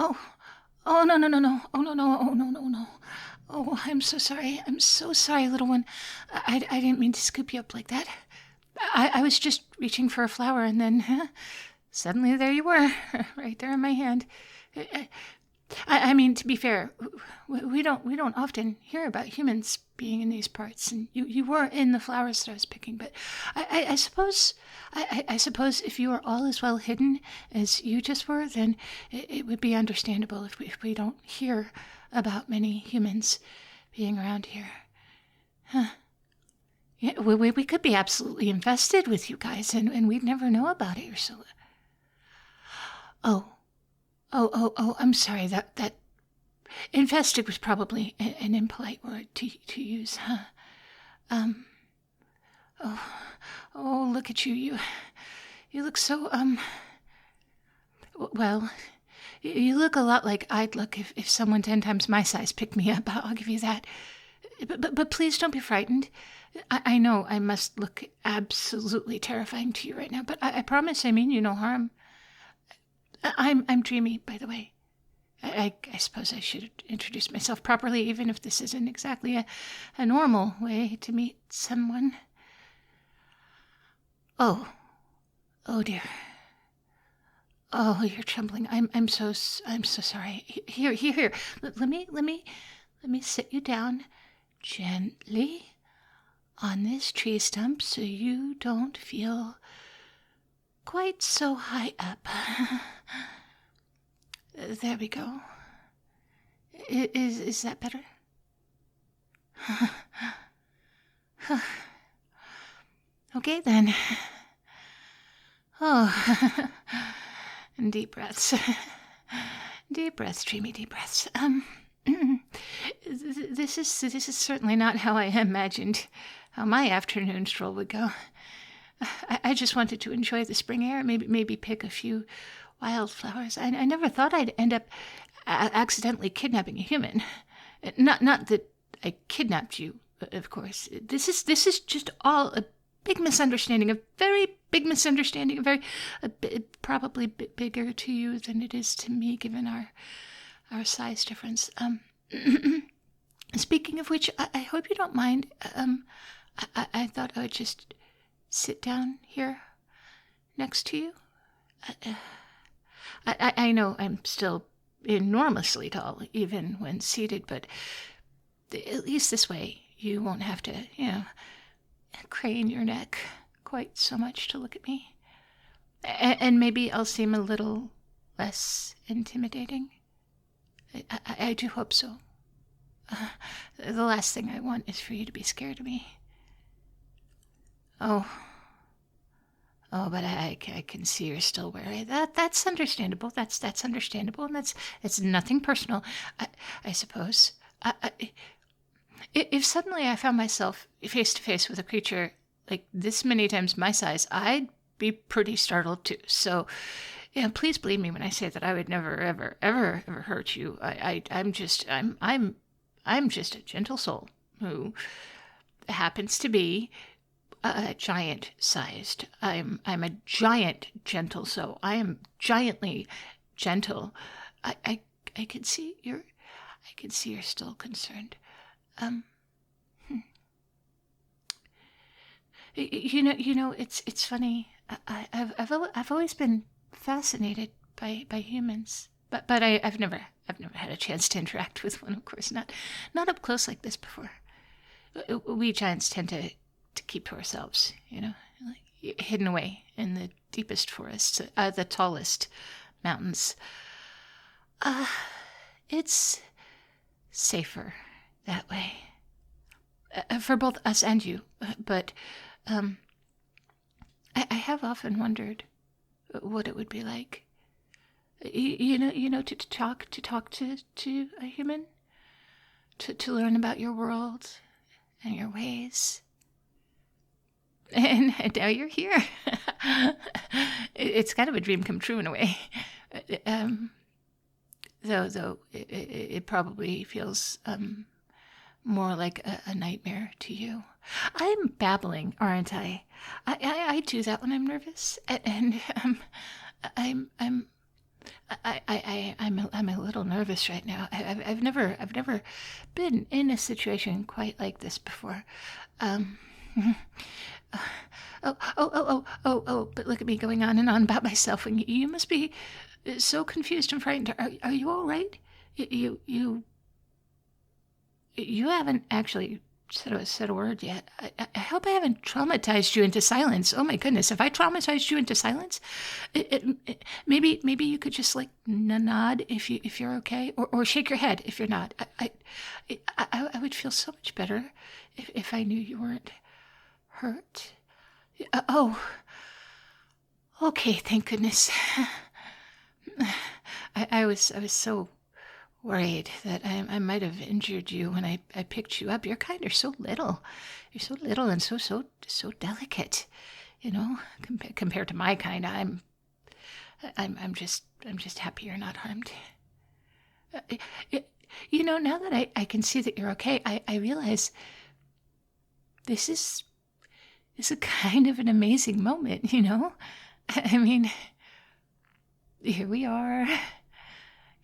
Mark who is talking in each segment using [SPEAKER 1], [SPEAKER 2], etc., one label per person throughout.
[SPEAKER 1] Oh, oh, no, no, no, no. Oh, no, no, oh, no, no, no. Oh, I'm so sorry. I'm so sorry, little one. I didn't mean to scoop you up like that. I was just reaching for a flower, and then suddenly there you were, right there in my hand. I mean, to be fair, we don't often hear about humans being in these parts, and you were in the flowers that I was picking. But I suppose I suppose if you were all as well hidden as you just were, then it would be understandable if we don't hear about many humans being around here. Huh. Yeah, we could be absolutely infested with you guys, and we'd never know about it or so. Oh, I'm sorry. That infested was probably an impolite word to use, huh? Um, oh, oh, look at you. You look so, well, you look a lot like I'd look if someone 10 times my size picked me up. I'll give you that. But please don't be frightened. I know I must look absolutely terrifying to you right now, but I promise I mean you no harm. I'm Dreamy, by the way. I suppose I should introduce myself properly, even if this isn't exactly a normal way to meet someone. Oh dear. Oh, you're trembling. I'm so sorry. Here. Let me sit you down gently on this tree stump so you don't feel quite so high up. There we go. Is that better? Okay, then. Oh, deep breaths. Deep breaths, Dreamy, deep breaths. This is certainly not how I imagined how my afternoon stroll would go. I just wanted to enjoy the spring air, maybe pick a few wildflowers. I never thought I'd end up accidentally kidnapping a human. Not that I kidnapped you, of course. This is just all a big misunderstanding, a very big misunderstanding, probably bigger to you than it is to me, given our size difference. Speaking of which, I hope you don't mind. I thought I would just sit down here next to you. I know I'm still enormously tall, even when seated, but at least this way you won't have to, crane your neck quite so much to look at me. And maybe I'll seem a little less intimidating. I do hope so. The last thing I want is for you to be scared of me. Oh, but I can see you're still wary. That's understandable. That's understandable, and it's nothing personal, I suppose. If suddenly I found myself face to face with a creature like this many times my size, I'd be pretty startled too. So, please believe me when I say that I would never, ever hurt you. I'm just a gentle soul who happens to be giant-sized. I'm a giant gentle, so I am giantly gentle. I can see you're still concerned. You know, it's funny. I've always been fascinated by humans, but I've never had a chance to interact with one. Of course, not up close like this before. We giants tend to keep to ourselves, like hidden away in the deepest forests, the tallest mountains. It's safer that way for both us and you. But I have often wondered what it would be like, to talk to a human, to learn about your world and your ways. And now you're here. It's kind of a dream come true in a way. Though it probably feels more like a nightmare to you. I'm babbling, aren't I? I do that when I'm nervous, and I'm I'm a little nervous right now. I've never been in a situation quite like this before. Um, but look at me going on and on about myself, and you must be so confused and frightened. Are you all right? You haven't actually said a word yet. I hope I haven't traumatized you into silence. Oh my goodness, have I traumatized you into silence? Maybe you could just like nod if you're okay, or shake your head if you're not. I would feel so much better if I knew you weren't hurt. Oh, okay, thank goodness. I was so worried that I might have injured you when I picked you up. You're so little. You're so little and so delicate, compared to my kind. I'm just happy you're not harmed. Now that I can see that you're okay, I realize this is a kind of an amazing moment, I mean, here we are,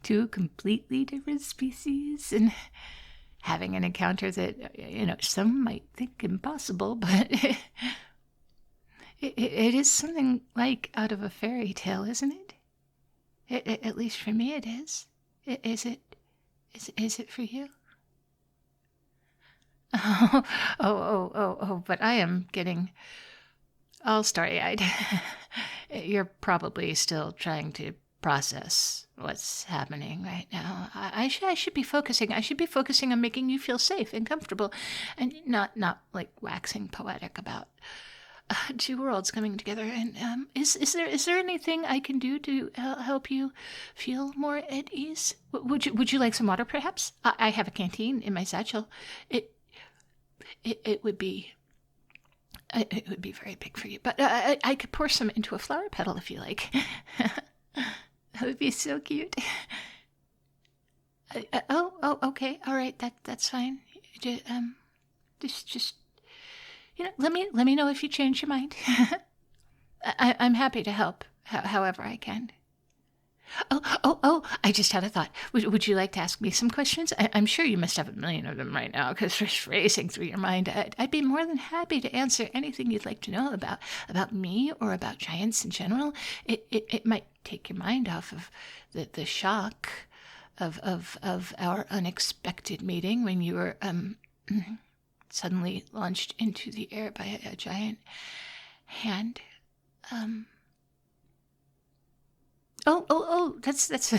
[SPEAKER 1] two completely different species, and having an encounter that, some might think impossible, but it is something like out of a fairy tale, isn't it? At least for me it is. Is it for you? But I am getting all starry-eyed. You're probably still trying to process what's happening right now. I should be focusing. I should be focusing on making you feel safe and comfortable, and not like waxing poetic about two worlds coming together. And is there anything I can do to help you feel more at ease? Would you like some water, perhaps? I have a canteen in my satchel. It would be. It would be very big for you, but I could pour some into a flower petal if you like. That would be so cute. Okay, all right, that's fine. Just let me know if you change your mind. I'm happy to help, however I can. I just had a thought. Would you like to ask me some questions? I'm sure you must have a million of them right now because they're racing through your mind. I'd be more than happy to answer anything you'd like to know about me or about giants in general. It might take your mind off of the shock of our unexpected meeting when you were suddenly launched into the air by a giant hand. That's that's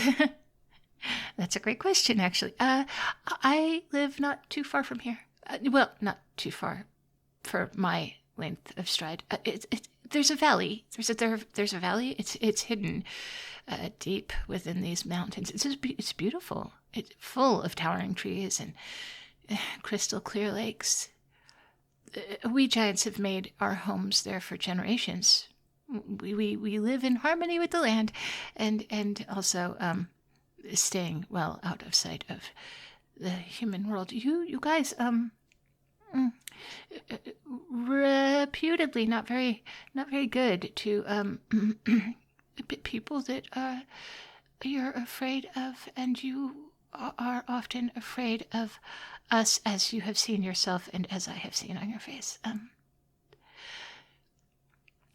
[SPEAKER 1] a great question, actually. I live not too far from here. Well, not too far for my length of stride. There's a valley. There's a valley. It's hidden deep within these mountains. It's beautiful. It's full of towering trees and crystal clear lakes. We giants have made our homes there for generations. We live in harmony with the land, and also staying well out of sight of the human world. You guys reputedly not very good to people that you're afraid of, and you are often afraid of us, as you have seen yourself and as I have seen on your face.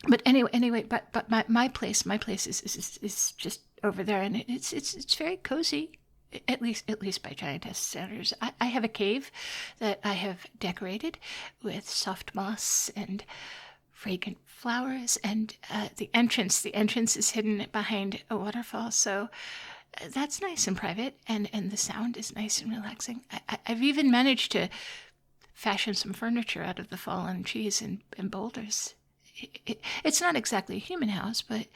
[SPEAKER 1] But anyway, but my place is just over there, and it's very cozy, at least by Giantess standards. I have a cave that I have decorated with soft moss and fragrant flowers, and the entrance is hidden behind a waterfall, so that's nice and private, and the sound is nice and relaxing. I've even managed to fashion some furniture out of the fallen trees and boulders. It's not exactly a human house, but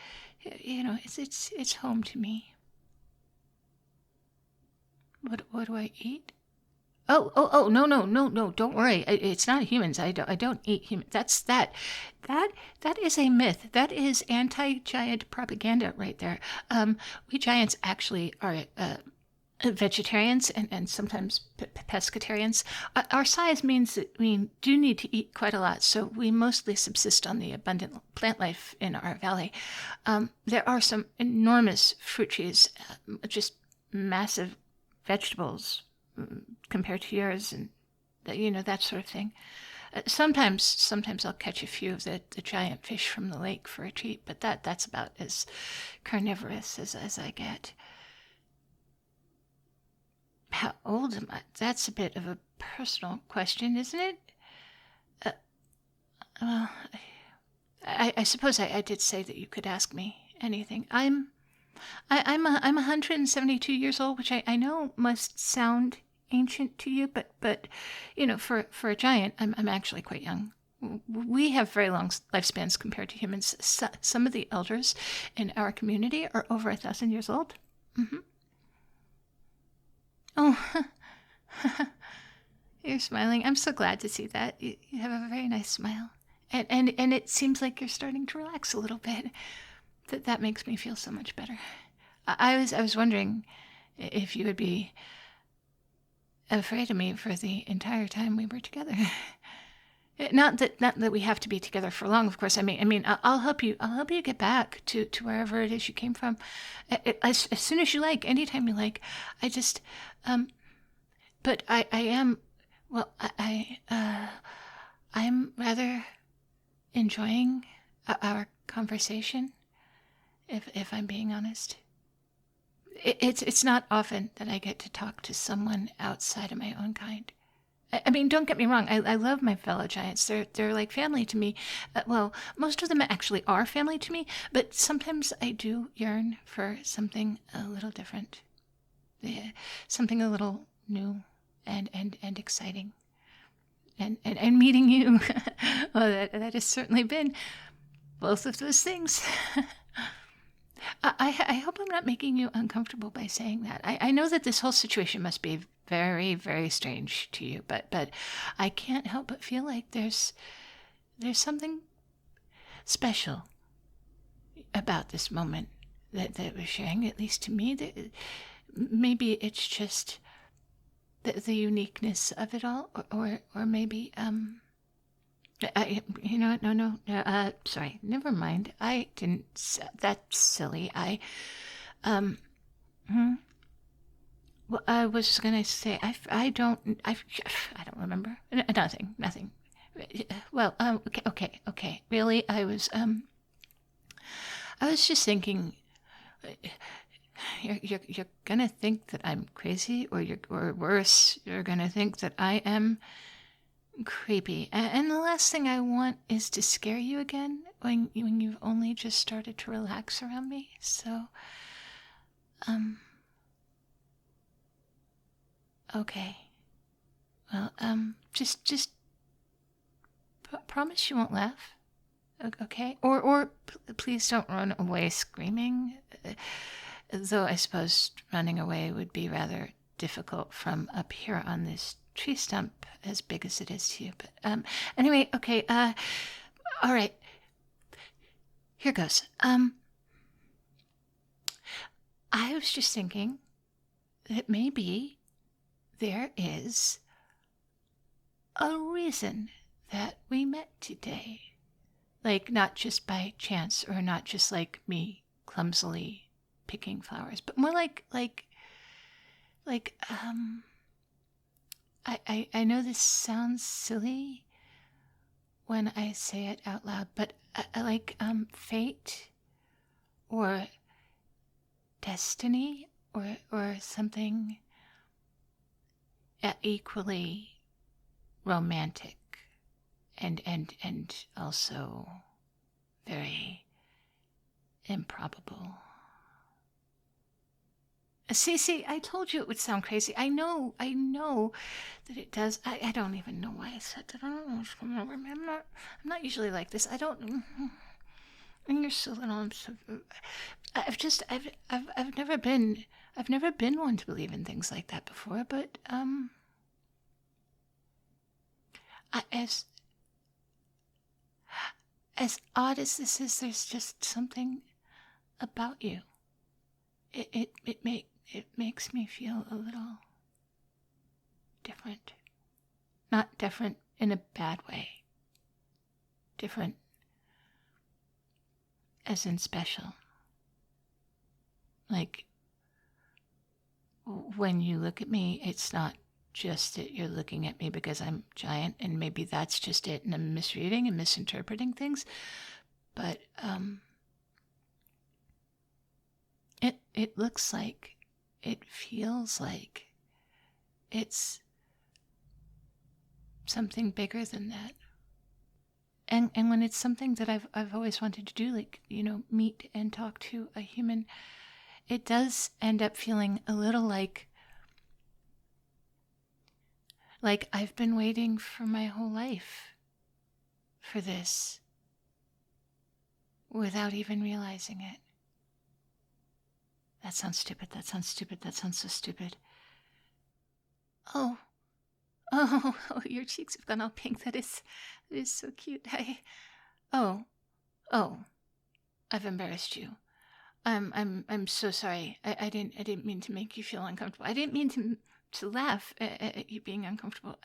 [SPEAKER 1] it's home to me. What do I eat? Oh, no, don't worry. It's not humans. I don't eat humans. That is a myth. That is anti-giant propaganda right there. We giants actually are vegetarians and sometimes pescatarians. Our size means that we do need to eat quite a lot, so we mostly subsist on the abundant plant life in our valley. There are some enormous fruit trees, just massive vegetables compared to yours, and that sort of thing. Sometimes I'll catch a few of the giant fish from the lake for a treat, but that's about as carnivorous as I get. How old am I? That's a bit of a personal question, isn't it? Well, I suppose I did say that you could ask me anything. I'm 172 years old, which I know must sound ancient to you, but for a giant, I'm actually quite young. We have very long lifespans compared to humans. Some of the elders in our community are over 1,000 years old. Mm-hmm. Oh, you're smiling. I'm so glad to see that. You have a very nice smile. And it seems like you're starting to relax a little bit. That makes me feel so much better. I was wondering if you would be afraid of me for the entire time we were together. Not that we have to be together for long, of course. I mean, I'll help you. I'll help you get back to wherever it is you came from, as soon as you like, anytime you like. But I am, well, I'm rather enjoying our conversation, if I'm being honest. It's not often that I get to talk to someone outside of my own kind. I mean, don't get me wrong. I love my fellow giants. They're like family to me. Well, most of them actually are family to me, but sometimes I do yearn for something a little different. Yeah, something a little new and exciting. And meeting you. Well, that has certainly been both of those things. I hope I'm not making you uncomfortable by saying that. I know that this whole situation must be very, very strange to you, but I can't help but feel like there's something special about this moment that we're sharing, at least to me. That maybe it's just the uniqueness of it all, or maybe sorry, never mind. I didn't. That's silly. Well, I was gonna say I don't remember. Nothing. Well, okay. Really, I was just thinking. You're gonna think that I'm crazy, or worse, you're gonna think that I am creepy. And the last thing I want is to scare you again when you've only just started to relax around me. So, okay. Well, just promise you won't laugh, okay? Or please don't run away screaming. Though I suppose running away would be rather difficult from up here on this tree stump, as big as it is to you. But anyway, okay. All right. Here goes. I was just thinking that maybe there is a reason that we met today. Like, not just by chance, or not just like me clumsily picking flowers, but more like I know this sounds silly when I say it out loud, but I like fate, or destiny, or something equally romantic and also very improbable. See, I told you it would sound crazy. I know that it does. I don't even know why I said that. I don't know what's coming over me. I'm not usually like this. I don't. And you're so little. I've never been one to believe in things like that before. But as odd as this is, there's just something about you. It makes me feel a little different. Not different in a bad way. Different as in special. Like, when you look at me, it's not just that you're looking at me because I'm giant, and maybe that's just it, and I'm misreading and misinterpreting things, but it looks like, it feels like it's something bigger than that. And when it's something that I've always wanted to do, like, meet and talk to a human, it does end up feeling a little like I've been waiting for my whole life for this without even realizing it. That sounds stupid. That sounds stupid. That sounds so stupid. Oh, your cheeks have gone all pink. That is so cute. Oh, I've embarrassed you. I'm so sorry. I didn't mean to make you feel uncomfortable. I didn't mean to laugh at you being uncomfortable.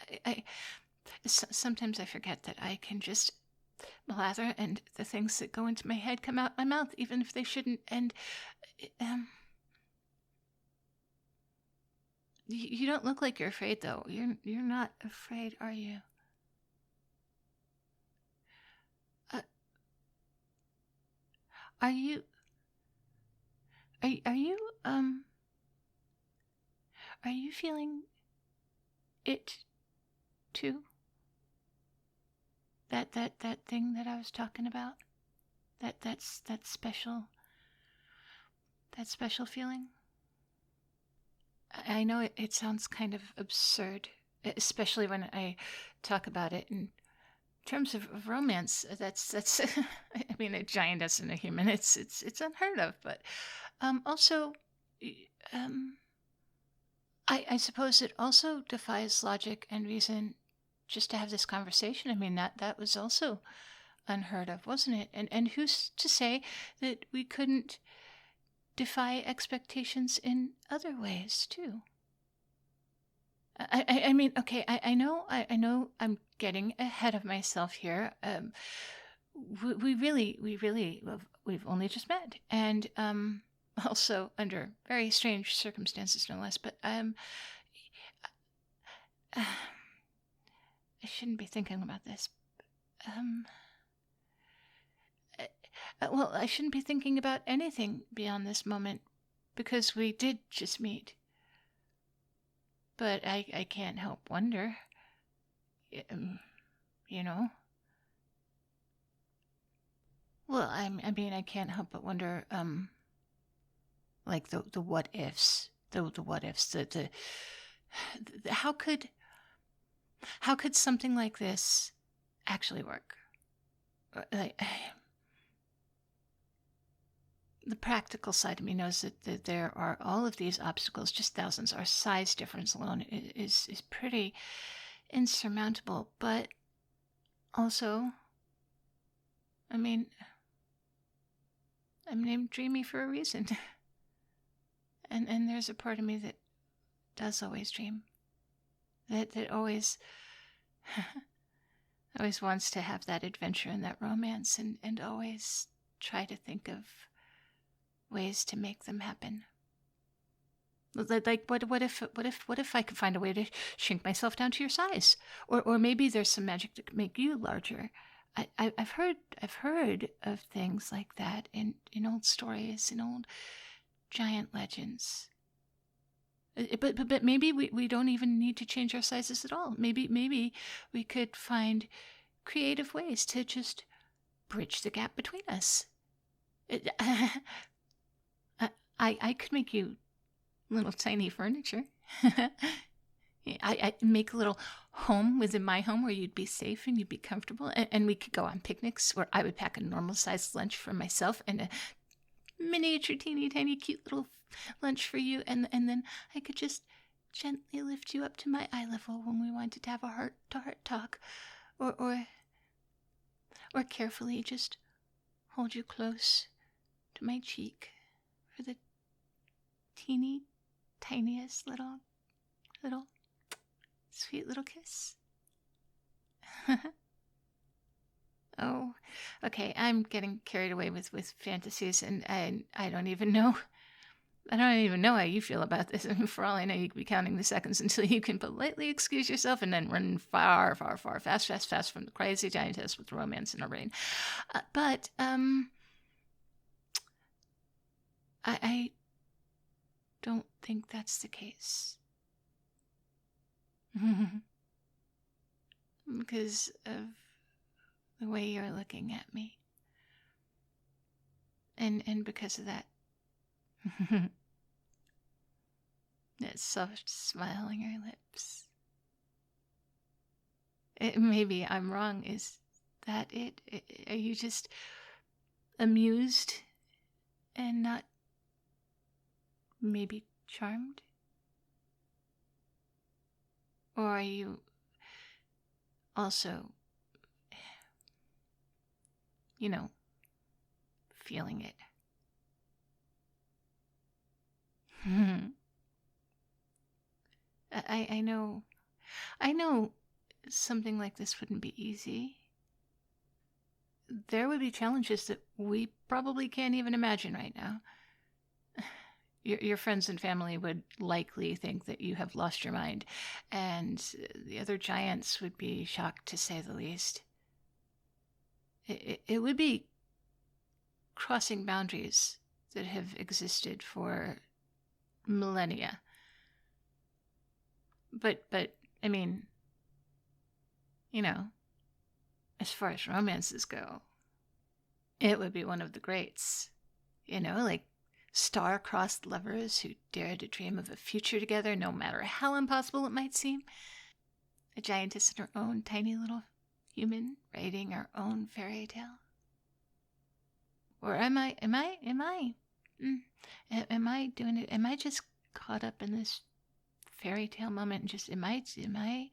[SPEAKER 1] Sometimes I forget that I can just blather, and the things that go into my head come out my mouth, even if they shouldn't. And you don't look like you're afraid, though. You're not afraid, are you? Are you? Are you feeling it too? That thing that I was talking about? That special feeling? I know it sounds kind of absurd, especially when I talk about it in terms of romance. That's I mean, a giantess and a human, it's unheard of, but also I suppose it also defies logic and reason just to have this conversation. I mean, that was also unheard of, wasn't it? And who's to say that we couldn't defy expectations in other ways too? I mean, okay, I know I'm getting ahead of myself here. We've only just met, and also under very strange circumstances, no less. But I shouldn't be thinking about this. Well, I shouldn't be thinking about anything beyond this moment, because we did just meet. But I can't help wonder, you know? Well, I mean, I can't help but wonder, like the what ifs, the what ifs, the how could something like this actually work? Like, the practical side of me knows that there are all of these obstacles, just thousands. Our size difference alone is pretty insurmountable, but also, I mean, I'm named Dreamy for a reason. And there's a part of me that does always dream. That always always wants to have that adventure and that romance, and always try to think of ways to make them happen. Like, what if I could find a way to shrink myself down to your size, or maybe there's some magic to make you larger. I've heard of things like that in old stories, in old giant legends. But maybe we don't even need to change our sizes at all. Maybe we could find creative ways to just bridge the gap between us. I could make you little tiny furniture. I make a little home within my home where you'd be safe and you'd be comfortable, and we could go on picnics where I would pack a normal sized lunch for myself and a miniature teeny tiny cute little lunch for you, and then I could just gently lift you up to my eye level when we wanted to have a heart to heart talk, or carefully just hold you close to my cheek for the teeny tiniest little sweet little kiss? Oh, okay. I'm getting carried away with fantasies, and I don't even know. I don't even know how you feel about this. I mean, for all I know, you could be counting the seconds until you can politely excuse yourself and then run far, far, far, fast from the crazy giantess with romance in her brain. But I don't think that's the case. Because of the way you're looking at me. And because of that that soft smile on your lips. Maybe I'm wrong. Is that it? Are you just amused and not maybe charmed? Or are you also, feeling it? I know something like this wouldn't be easy. There would be challenges that we probably can't even imagine right now. Your friends and family would likely think that you have lost your mind, and the other giants would be shocked, to say the least. It would be crossing boundaries that have existed for millennia. But I mean, as far as romances go, it would be one of the greats. Like star-crossed lovers who dare to dream of a future together, no matter how impossible it might seem. A giantess in her own tiny little human, writing her own fairy tale. Or am I doing it? Am I just caught up in this fairy tale moment and just am I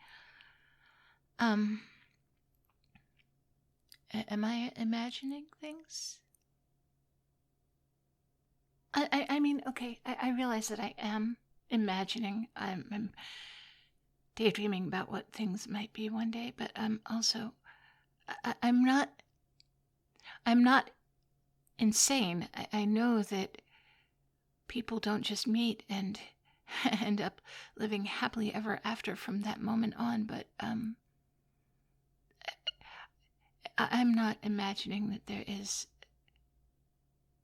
[SPEAKER 1] imagining things? I mean, okay, I realize that I am imagining. I'm daydreaming about what things might be one day, but also I'm not insane. I know that people don't just meet and end up living happily ever after from that moment on, but I'm not imagining that there is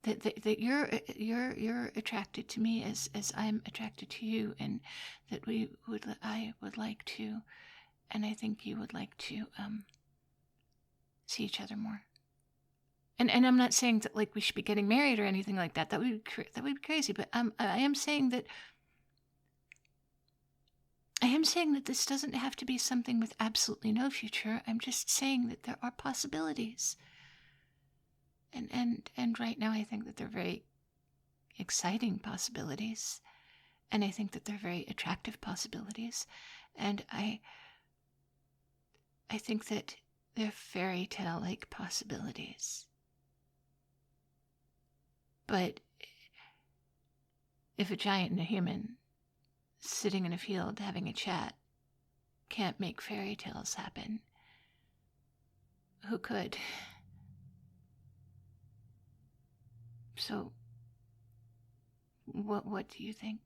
[SPEAKER 1] that you're attracted to me as I'm attracted to you, and that I would like to, and I think you would like to see each other more. And I'm not saying that like we should be getting married or anything like that. That would be crazy. But I am saying that this doesn't have to be something with absolutely no future. I'm just saying that there are possibilities. And right now I think that they're very exciting possibilities. And I think that they're very attractive possibilities. And I think that they're fairy tale-like possibilities. But if a giant and a human sitting in a field having a chat can't make fairy tales happen, who could? So, what do you think?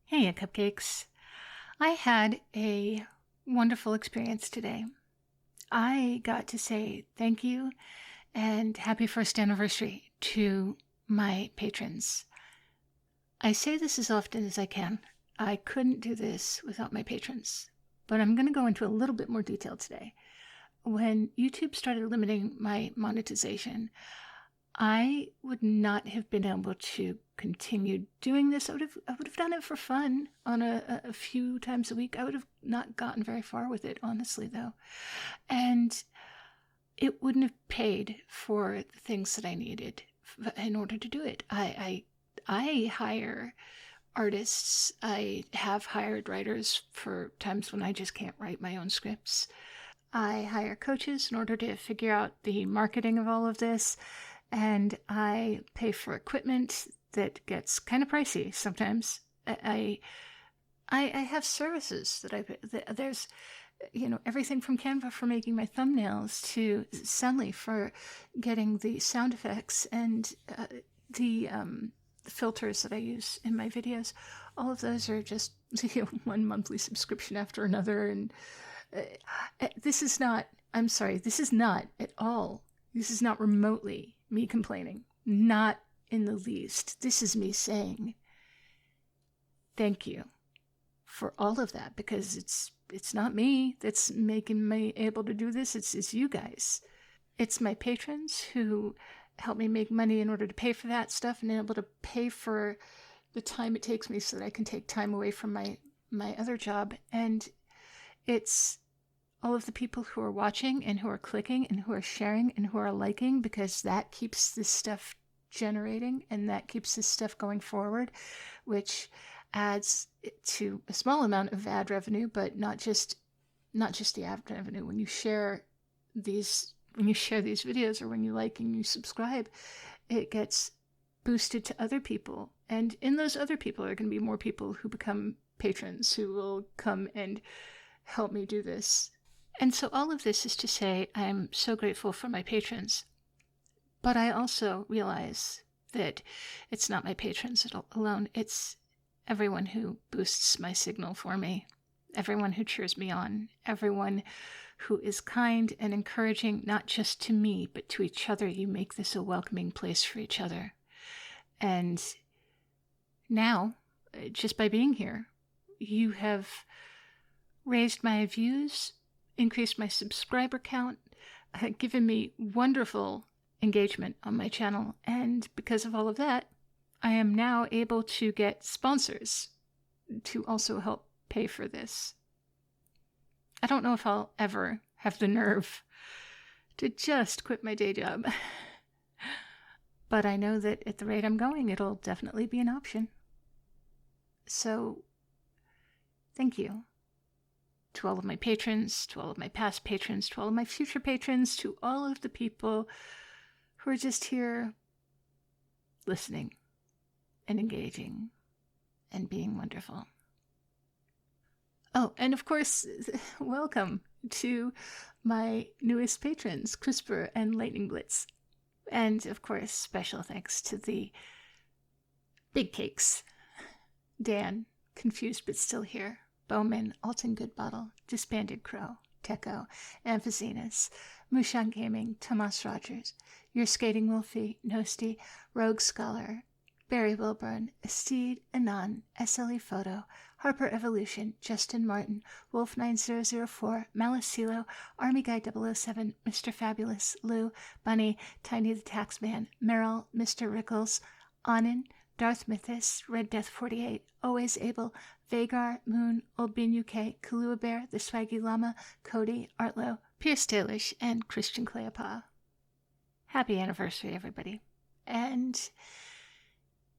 [SPEAKER 1] Hey, cupcakes. I had a wonderful experience today. I got to say thank you and happy first anniversary to my patrons. I say this as often as I can. I couldn't do this without my patrons, but I'm going to go into a little bit more detail today. When YouTube started limiting my monetization, I would not have been able to continue doing this. I would have done it for fun on a few times a week. I would have not gotten very far with it, honestly, though. And it wouldn't have paid for the things that I needed in order to do it. I hire artists. I have hired writers for times when I just can't write my own scripts. I hire coaches in order to figure out the marketing of all of this, and I pay for equipment that gets kind of pricey sometimes. I have services that there's, everything from Canva for making my thumbnails to Soundly for getting the sound effects and the filters that I use in my videos. All of those are just one monthly subscription after another. And this is not at all, this is not remotely me complaining. Not in the least. This is me saying thank you for all of that, because it's not me that's making me able to do this. It's you guys. It's my patrons who help me make money in order to pay for that stuff and able to pay for the time it takes me so that I can take time away from my other job. And it's all of the people who are watching and who are clicking and who are sharing and who are liking, because that keeps this stuff generating and that keeps this stuff going forward, which adds to a small amount of ad revenue, but not just the ad revenue. When you share these videos, or when you like and you subscribe, it gets boosted to other people. And in those other people are going to be more people who become patrons, who will come and help me do this. And so all of this is to say I'm so grateful for my patrons. But I also realize that it's not my patrons alone. It's everyone who boosts my signal for me, everyone who cheers me on, everyone who is kind and encouraging, not just to me, but to each other. You make this a welcoming place for each other. And now, just by being here, you have raised my views, increased my subscriber count, given me wonderful engagement on my channel. And because of all of that, I am now able to get sponsors to also help pay for this. I don't know if I'll ever have the nerve to just quit my day job. But I know that at the rate I'm going, it'll definitely be an option. So, thank you to all of my patrons, to all of my past patrons, to all of my future patrons, to all of the people who are just here listening and engaging and being wonderful. Oh, and of course, welcome to my newest patrons, CRISPR and Lightning Blitz. And of course, special thanks to the big cakes. Dan, confused but still here. Bowman, Alton Goodbottle, Disbanded Crow, Techo, Amphizenas, Mushan Gaming, Tomas Rogers, Your Skating Wolfie, Nosti, Rogue Scholar, Barry Wilburn, Estede, Anon, SLE Photo, Harper Evolution, Justin Martin, Wolf9004, Malicilo, Army Guy 007, Mr. Fabulous, Lou, Bunny, Tiny the Taxman, Merrill, Mr. Rickles, Anin, Darth Mythos, Red Death 48, Always Able, Vagar, Moon, Old Bean UK, Kahlua Bear, The Swaggy Llama, Cody, Artlo, Pierce Tailish, and Christian Cleopa. Happy anniversary, everybody. And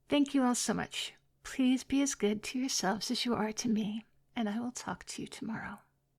[SPEAKER 1] thank you all so much. Please be as good to yourselves as you are to me, and I will talk to you tomorrow.